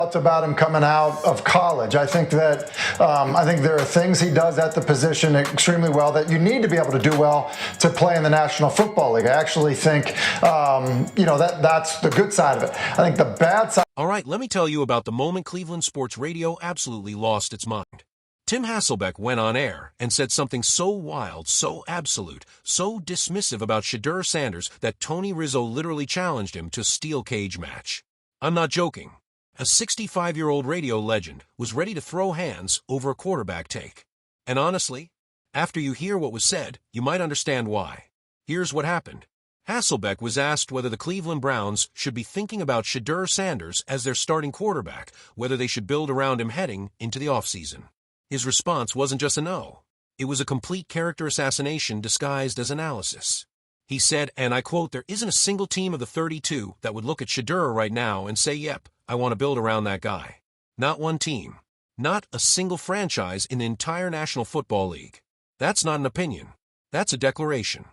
About him coming out of college. I think that I think there are things he does at the position extremely well that you need to be able to do well to play in the National Football League. I actually think that's the good side of it. I think the bad side. All right, let me tell you about the moment Cleveland sports radio absolutely lost its mind. Tim Hasselbeck went on air and said something so wild, so absolute, so dismissive about Shedeur Sanders that Tony Rizzo literally challenged him to a steel cage match. I'm not joking. A 65-year-old radio legend was ready to throw hands over a quarterback take. And honestly, after you hear what was said, you might understand why. Here's what happened. Hasselbeck was asked whether the Cleveland Browns should be thinking about Shedeur Sanders as their starting quarterback, whether they should build around him heading into the offseason. His response wasn't just a no. It was a complete character assassination disguised as analysis. He said, and I quote, "There isn't a single team of the 32 that would look at Shedeur right now and say, yep, I want to build around that guy." Not one team. Not a single franchise in the entire National Football League. That's not an opinion. That's a declaration.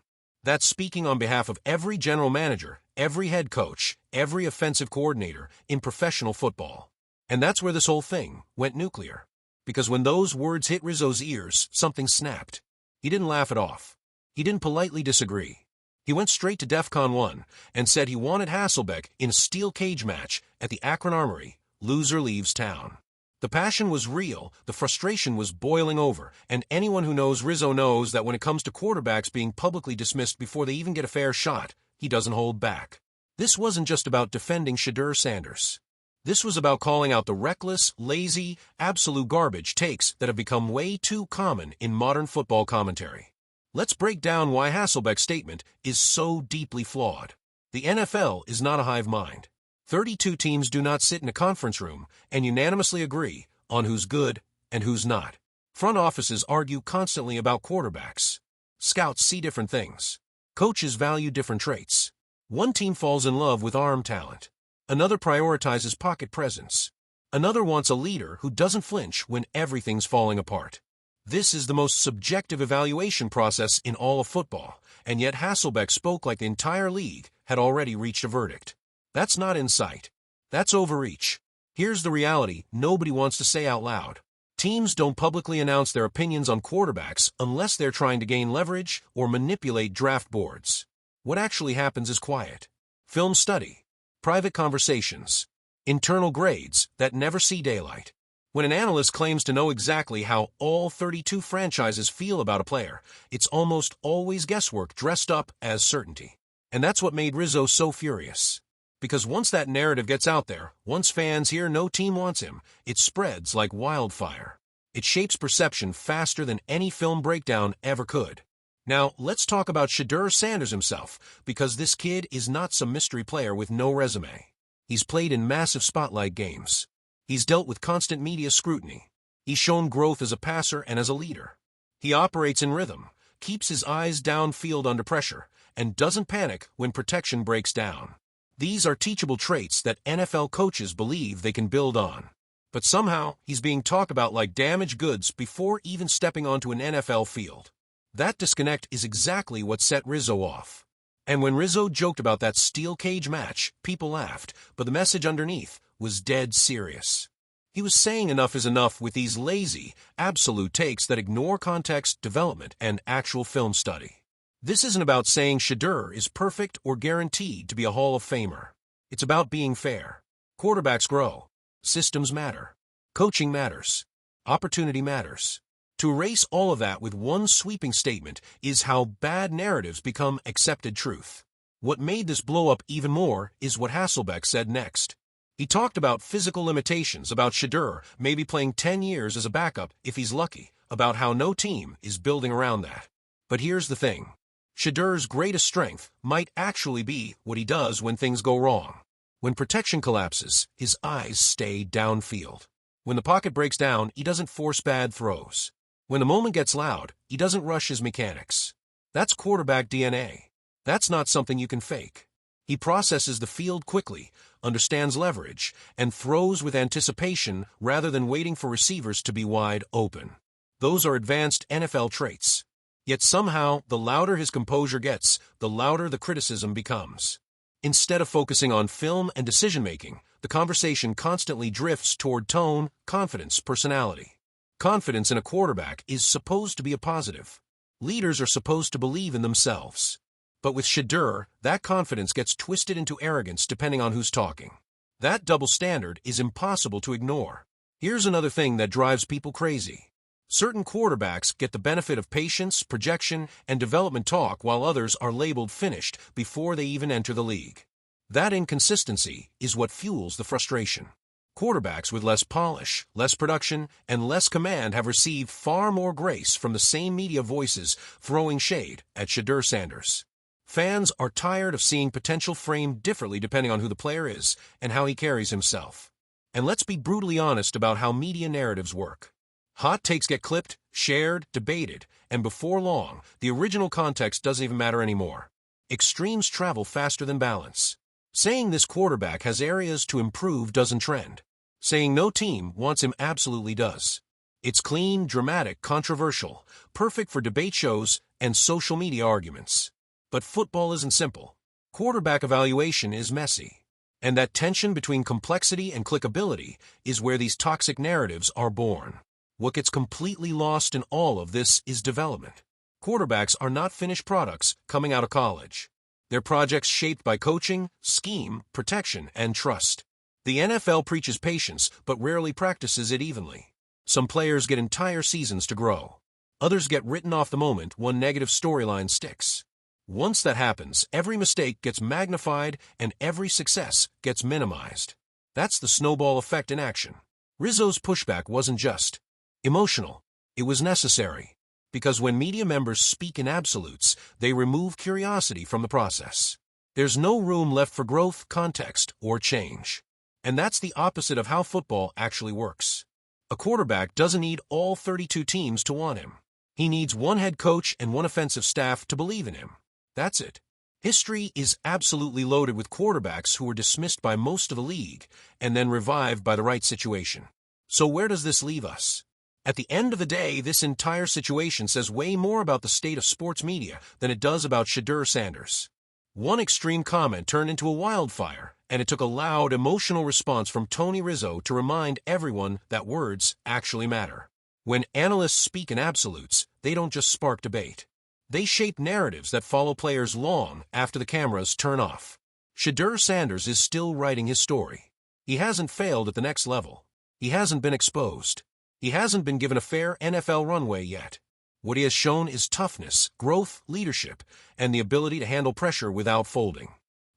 That's speaking on behalf of every general manager, every head coach, every offensive coordinator in professional football. And that's where this whole thing went nuclear. Because when those words hit Rizzo's ears, something snapped. He didn't laugh it off. He didn't politely disagree. He went straight to DEFCON 1 and said he wanted Hasselbeck in a steel cage match at the Akron Armory. Loser leaves town. The passion was real, the frustration was boiling over, and anyone who knows Rizzo knows that when it comes to quarterbacks being publicly dismissed before they even get a fair shot, he doesn't hold back. This wasn't just about defending Shedeur Sanders. This was about calling out the reckless, lazy, absolute garbage takes that have become way too common in modern football commentary. Let's break down why Hasselbeck's statement is so deeply flawed. The NFL is not a hive mind. 32 teams do not sit in a conference room and unanimously agree on who's good and who's not. Front offices argue constantly about quarterbacks. Scouts see different things. Coaches value different traits. One team falls in love with arm talent. Another prioritizes pocket presence. Another wants a leader who doesn't flinch when everything's falling apart. This is the most subjective evaluation process in all of football, and yet Hasselbeck spoke like the entire league had already reached a verdict. That's not insight. That's overreach. Here's the reality nobody wants to say out loud. Teams don't publicly announce their opinions on quarterbacks unless they're trying to gain leverage or manipulate draft boards. What actually happens is quiet. Film study. Private conversations. Internal grades that never see daylight. When an analyst claims to know exactly how all 32 franchises feel about a player, it's almost always guesswork dressed up as certainty. And that's what made Rizzo so furious. Because once that narrative gets out there, once fans hear no team wants him, it spreads like wildfire. It shapes perception faster than any film breakdown ever could. Now, let's talk about Shedeur Sanders himself, because this kid is not some mystery player with no resume. He's played in massive spotlight games. He's dealt with constant media scrutiny. He's shown growth as a passer and as a leader. He operates in rhythm, keeps his eyes downfield under pressure, and doesn't panic when protection breaks down. These are teachable traits that NFL coaches believe they can build on. But somehow, he's being talked about like damaged goods before even stepping onto an NFL field. That disconnect is exactly what set Rizzo off. And when Rizzo joked about that steel cage match, people laughed, but the message underneath was dead serious. He was saying enough is enough with these lazy, absolute takes that ignore context, development, and actual film study. This isn't about saying Shedeur is perfect or guaranteed to be a Hall of Famer. It's about being fair. Quarterbacks grow. Systems matter. Coaching matters. Opportunity matters. To erase all of that with one sweeping statement is how bad narratives become accepted truth. What made this blow up even more is what Hasselbeck said next. He talked about physical limitations, about Shedeur maybe playing 10 years as a backup if he's lucky, about how no team is building around that. But here's the thing. Shedeur's greatest strength might actually be what he does when things go wrong. When protection collapses, his eyes stay downfield. When the pocket breaks down, he doesn't force bad throws. When the moment gets loud, he doesn't rush his mechanics. That's quarterback DNA. That's not something you can fake. He processes the field quickly, understands leverage, and throws with anticipation rather than waiting for receivers to be wide open. Those are advanced NFL traits. Yet somehow, the louder his composure gets, the louder the criticism becomes. Instead of focusing on film and decision-making, the conversation constantly drifts toward tone, confidence, personality. Confidence in a quarterback is supposed to be a positive. Leaders are supposed to believe in themselves. But with Shedeur, that confidence gets twisted into arrogance depending on who's talking. That double standard is impossible to ignore. Here's another thing that drives people crazy. Certain quarterbacks get the benefit of patience, projection, and development talk while others are labeled finished before they even enter the league. That inconsistency is what fuels the frustration. Quarterbacks with less polish, less production, and less command have received far more grace from the same media voices throwing shade at Shedeur Sanders. Fans are tired of seeing potential framed differently depending on who the player is and how he carries himself. And let's be brutally honest about how media narratives work. Hot takes get clipped, shared, debated, and before long, the original context doesn't even matter anymore. Extremes travel faster than balance. Saying this quarterback has areas to improve doesn't trend. Saying no team wants him absolutely does. It's clean, dramatic, controversial, perfect for debate shows and social media arguments. But football isn't simple. Quarterback evaluation is messy. And that tension between complexity and clickability is where these toxic narratives are born. What gets completely lost in all of this is development. Quarterbacks are not finished products coming out of college. They're projects shaped by coaching, scheme, protection, and trust. The NFL preaches patience, but rarely practices it evenly. Some players get entire seasons to grow. Others get written off the moment one negative storyline sticks. Once that happens, every mistake gets magnified and every success gets minimized. That's the snowball effect in action. Rizzo's pushback wasn't just emotional. It was necessary. Because when media members speak in absolutes, they remove curiosity from the process. There's no room left for growth, context, or change. And that's the opposite of how football actually works. A quarterback doesn't need all 32 teams to want him. He needs one head coach and one offensive staff to believe in him. That's it. History is absolutely loaded with quarterbacks who were dismissed by most of the league and then revived by the right situation. So where does this leave us? At the end of the day, this entire situation says way more about the state of sports media than it does about Shedeur Sanders. One extreme comment turned into a wildfire, and it took a loud, emotional response from Tony Rizzo to remind everyone that words actually matter. When analysts speak in absolutes, they don't just spark debate. They shape narratives that follow players long after the cameras turn off. Shedeur Sanders is still writing his story. He hasn't failed at the next level. He hasn't been exposed. He hasn't been given a fair NFL runway yet. What he has shown is toughness, growth, leadership, and the ability to handle pressure without folding.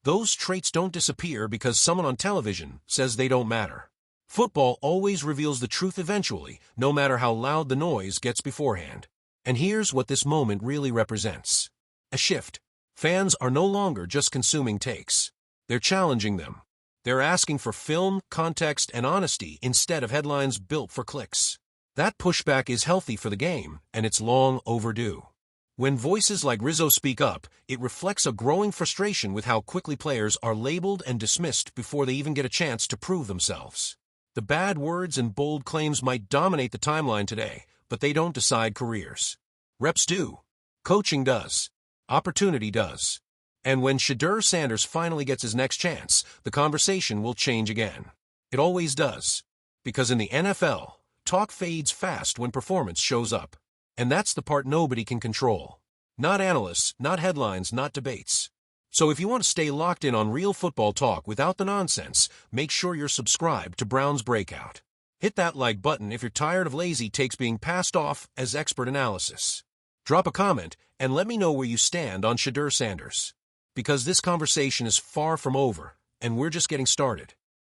Those traits don't disappear because someone on television says they don't matter. Football always reveals the truth eventually, no matter how loud the noise gets beforehand. And here's what this moment really represents. A shift. Fans are no longer just consuming takes. They're challenging them. They're asking for film, context, and honesty instead of headlines built for clicks. That pushback is healthy for the game, and it's long overdue. When voices like Rizzo speak up, it reflects a growing frustration with how quickly players are labeled and dismissed before they even get a chance to prove themselves. The bad words and bold claims might dominate the timeline today, but they don't decide careers. Reps do. Coaching does. Opportunity does. And when Shedeur Sanders finally gets his next chance, the conversation will change again. It always does. Because in the NFL, talk fades fast when performance shows up. And that's the part nobody can control. Not analysts, not headlines, not debates. So if you want to stay locked in on real football talk without the nonsense, make sure you're subscribed to Brown's Breakout. Hit that like button if you're tired of lazy takes being passed off as expert analysis. Drop a comment and let me know where you stand on Shedeur Sanders. Because this conversation is far from over, and we're just getting started.